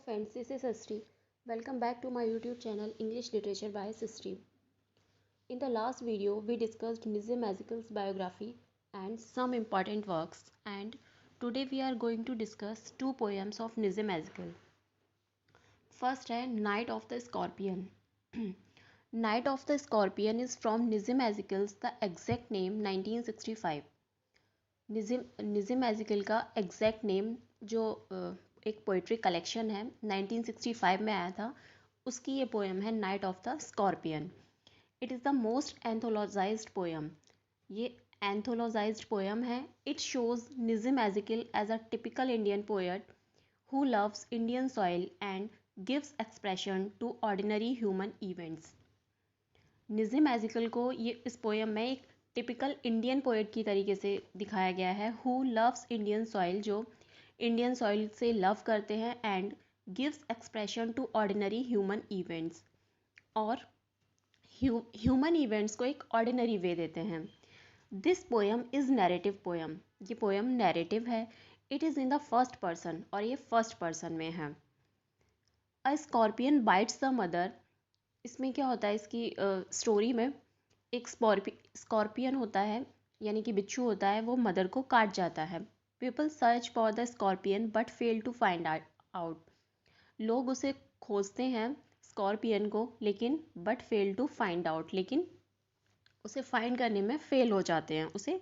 Friends, this is Sree. Welcome back to my YouTube channel English Literature by Sree. In the last video, we discussed Nizam Mazikil's biography and some important works, and today we are going to discuss two poems of Nizam Mazikil. First है Night of the Scorpion. Night of the Scorpion is from Nizam Mazikil's The Exact Name 1965. Nissim magical का exact name जो एक poetry collection है 1965 में आया था, उसकी ये पोएम है night of the scorpion. It is the most anthologised poem. ये एंथोलॉजाइज्ड पोएम है. It shows Nissim Ezekiel as a typical Indian poet who loves Indian soil and gives expression to ordinary human events. Nissim Ezekiel को ये इस poem में एक typical Indian poet की तरीके से दिखाया गया है. हु लव्स इंडियन सॉइल, जो इंडियन सॉइल से लव करते हैं, and gives expression to ordinary human events, और ह्यूमन इवेंट्स को एक ऑर्डिनरी वे देते हैं. This poem is narrative poem. ये पोएम नैरेटिव है. It is in the first person, और ये फर्स्ट पर्सन में है. A scorpion bites the mother. इसमें क्या होता है, इसकी स्टोरी में एक स्कॉर्पियन होता है, यानी कि बिच्छू होता है, वो मदर को काट जाता है. People search for the scorpion but fail to find out. लोग उसे खोजते हैं स्कॉर्पियन को, लेकिन but fail to find out, लेकिन उसे फाइंड करने में फेल हो जाते हैं, उसे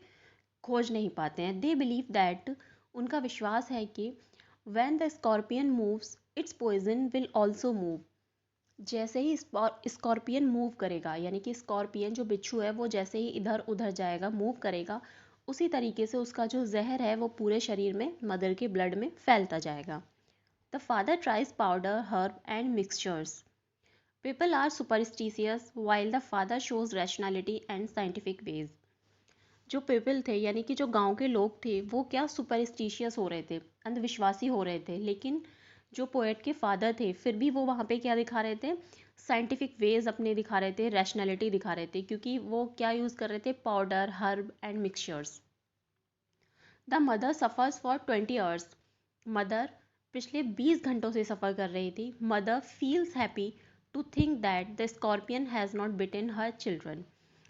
खोज नहीं पाते हैं. दे बिलीव दैट, उनका विश्वास है कि when the scorpion moves its poison will also move. जैसे ही स्कॉर्पियन मूव करेगा, यानी कि स्कॉर्पियन जो बिच्छू है वो जैसे ही इधर उधर जाएगा, मूव करेगा, उसी तरीके से उसका जो जहर है वो पूरे शरीर में, मदर के ब्लड में फैलता जाएगा. The father tries powder, herb and mixtures. People are superstitious while the father shows rationality and scientific ways. जो पीपल थे, यानी कि जो गांव के लोग थे, वो क्या सुपरस्टिशियस हो रहे थे, अंधविश्वासी हो रहे थे. लेकिन जो पोएट के फादर थे, फिर भी वो वहाँ पे क्या दिखा रहे थे, साइंटिफिक वेज अपने दिखा रहे थे, रैशनैलिटी दिखा रहे थे, क्योंकि वो क्या यूज़ कर रहे थे, powder, herb and mixtures. The mother suffers for 20 hours. Mother पिछले 20 घंटों से सफ़र कर रही थी. Mother feels happy to think that the scorpion has not bitten her children.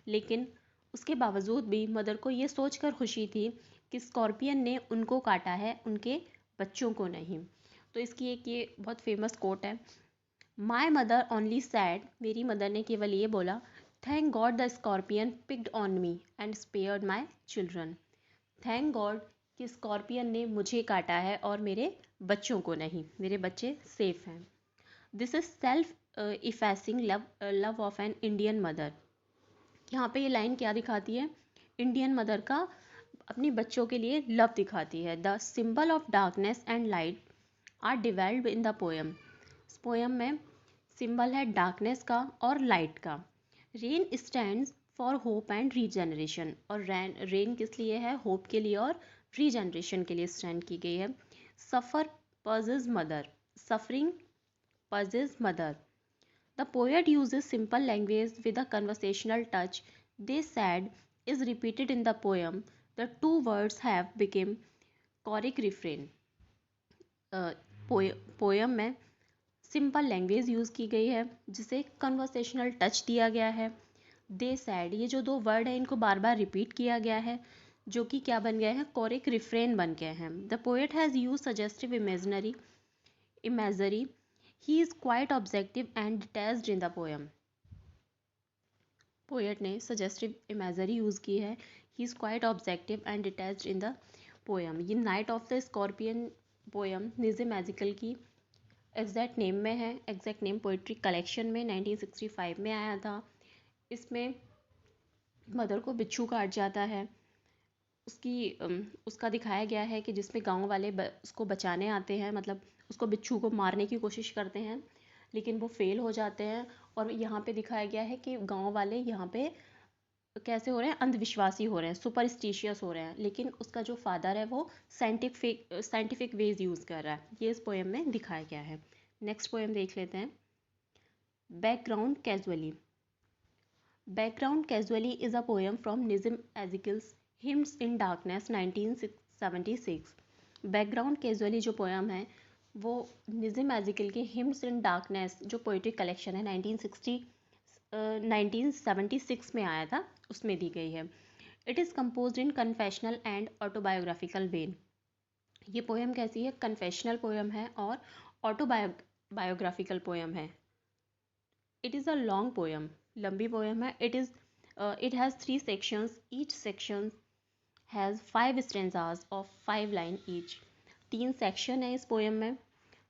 लेकिन उसके बावजूद भी मदर को ये सोचकर खुशी थी कि स्कॉर्पियन ने उनको काटा है, उनके बच्चों को नहीं. तो इसकी एक ये बहुत फेमस कोट है, माई मदर ओनली सैड. मेरी मदर ने केवल ये बोला, thank God the scorpion picked on me and spared my children. Thank God कि स्कॉर्पियन ने मुझे काटा है और मेरे बच्चों को नहीं, मेरे बच्चे सेफ हैं. This is self effacing love of an Indian mother. यहाँ पे ये लाइन क्या दिखाती है, इंडियन मदर का अपने बच्चों के लिए लव दिखाती है. The symbol of darkness and light are dwelled in the poem. इस पोएम में सिंबल है डार्कनेस का और लाइट का. Rain stands for hope and regeneration. और रेन किस लिए है, होप के लिए और रीजनरेशन के लिए स्टैंड की गई है. Suffer purges mother. Suffering purges mother. The poet uses simple language with a conversational touch. They said is repeated in the poem. The two words have become choric refrain. Poem में simple language use की गई है, जिसे conversational touch दिया गया है. दे sad, ये जो दो वर्ड है इनको बार बार रिपीट किया गया है, जो कि क्या बन गए हैं, कोरिक रिफ्रेन बन गए हैं. The poet has use suggestive imagery. He is quite objective and detached in the poem. Poet ने सजेस्टिव इमेजरी यूज़ की है. He is quite objective and detached in the poem. ये night of the scorpion poem Nissim Ezekiel की exact name में है. Exact name poetry collection में 1965 में आया था. इसमें मदर को बिच्छू काट जाता है, उसका दिखाया गया है कि जिसमें गांव वाले उसको बचाने आते हैं, मतलब उसको बिच्छू को मारने की कोशिश करते हैं, लेकिन वो फेल हो जाते हैं. और यहाँ पे दिखाया गया है कि गांव वाले यहाँ पे कैसे हो रहे हैं, अंधविश्वासी हो रहे हैं, सुपरस्टिशियस हो रहे हैं, लेकिन उसका जो फादर है वो साइंटिफिक वेज यूज़ कर रहा है. ये इस पोएम में दिखाया गया है. नेक्स्ट पोएम देख लेते हैं, background casually. Background casually is a poem from Nissim Ezekiel's hymns in darkness 1976. Background casually जो पोएम है वो निज़िम मैजिकल के हिम्स इन डार्कनेस जो पोइट्री कलेक्शन है 1976 में आया था, उसमें दी गई है। It is composed in confessional and autobiographical vein. ये पोएम कैसी है? कन्फेशनल पोएम है और ऑटोबायोग्राफिकल पोएम है। It is a long poem, लंबी पोएम है। It has 3 sections, each section has 5 stanzas of 5 line each. 3 section है इस पोएम में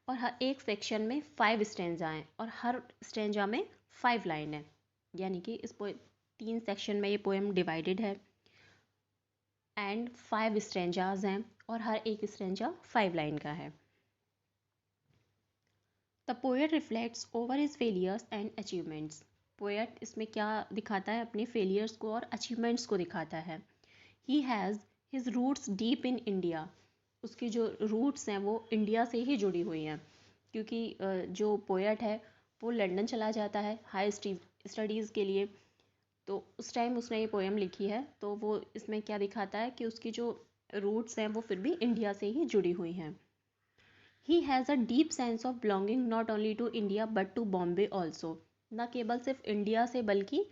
और हर एक सेक्शन में 5 स्टेंजा हैं और हर स्टेंजा में 5 लाइन है, यानी कि इस 3 सेक्शन में ये पोएम डिवाइडेड है एंड 5 स्टेंजाज हैं और हर एक स्टेंजा 5 लाइन का है। The poet reflects over his failures and achievements. Poet इसमें क्या दिखाता है? अपने फेलियर्स को और अचीवमेंट्स को दिखाता है। He has his roots deep in India. उसकी जो रूट्स हैं वो इंडिया से ही जुड़ी हुई हैं, क्योंकि जो पोएट है वो लंदन चला जाता है हाई स्टडीज़ के लिए। तो उस टाइम उसने ये पोएम लिखी है, तो वो इसमें क्या दिखाता है कि उसकी जो रूट्स हैं वो फिर भी इंडिया से ही जुड़ी हुई हैं। He has a deep sense of belonging not only to India but to Bombay also. न केवल सिर्फ इंडिया से बल्कि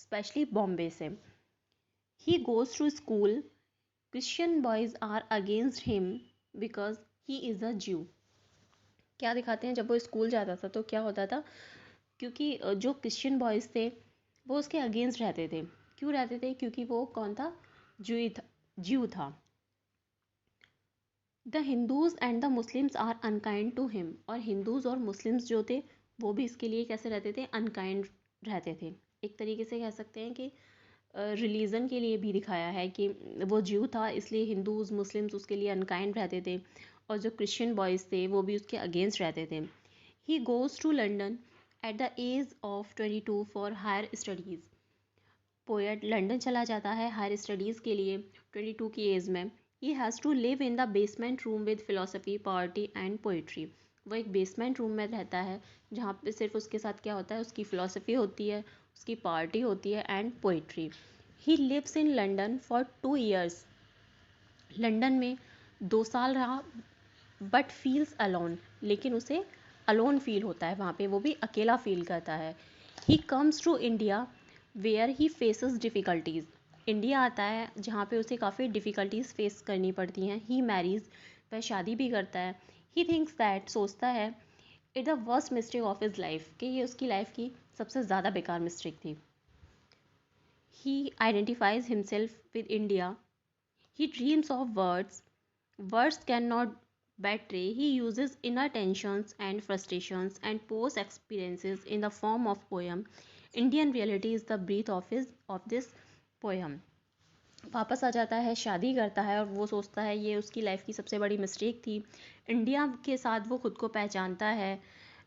स्पेशली बॉम्बे से। He goes to school, Christian boys are against him because he is a Jew. क्या दिखाते हैं? जब वो स्कूल जाता था तो क्या होता था, क्योंकि जो क्रिश्चियन बॉयज़ थे वो उसके अगेंस्ट रहते थे। क्यों रहते थे? क्योंकि वो कौन था? ज्यू था। The Hindus and the Muslims are unkind to him. और हिंदूज़ और मुस्लिम्स जो थे वो भी इसके लिए कैसे रहते थे? अनकाइंड रहते थे। एक तरीके से कह सकते हैं कि रिलीजन के लिए भी दिखाया है कि वो ज्यू था, इसलिए हिंदूज़ मुस्लिम्स उसके लिए अनकाइंड रहते थे और जो क्रिश्चियन बॉयज़ थे वो भी उसके अगेंस्ट रहते थे। He goes to London at the age of 22 for higher studies. Poet London चला जाता है हायर स्टडीज़ के लिए 22 की एज में। He has to live in the basement room with philosophy, poverty and poetry. वो एक बेसमेंट रूम में रहता है जहाँ पे सिर्फ उसके साथ क्या होता है? उसकी फ़िलोसफी होती है, उसकी पार्टी होती है and poetry. He lives in London for 2 years. London में 2 साल रहा बट फील्स अलोन। लेकिन उसे अलोन फील होता है वहाँ पे, वो भी अकेला फील करता है। He comes to India where he faces difficulties. India आता है जहाँ पे उसे काफ़ी डिफ़िकल्टीज़ फेस करनी पड़ती हैं। ही मैरीज़, वह शादी भी करता है। ही थिंक्स दैट, सोचता है, it the worst mistake of his life, कि ये उसकी लाइफ की सबसे ज़्यादा बेकार मिस्टेक थी। He identifies himself with India. He dreams of words. Words cannot betray. He uses inner tensions and frustrations and post experiences in the form of poem. Indian reality is the breath of this poem. वापस आ जाता है, शादी करता है और वो सोचता है ये उसकी लाइफ की सबसे बड़ी मिस्टेक थी। इंडिया के साथ वो खुद को पहचानता है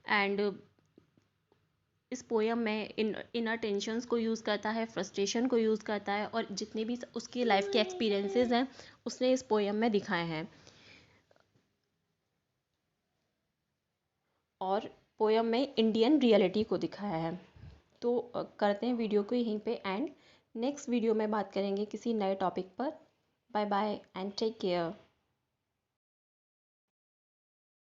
एंड इस पोएम में इनर टेंशन्स को यूज़ करता है, फ्रस्ट्रेशन को यूज़ करता है और जितने भी उसकी लाइफ के एक्सपीरियंसेस हैं उसने इस पोएम में दिखाए हैं। और पोएम में इंडियन रियलिटी को दिखाया है। तो करते हैं वीडियो को यहीं पे एंड नेक्स्ट वीडियो में बात करेंगे किसी नए टॉपिक पर। Bye bye and take care.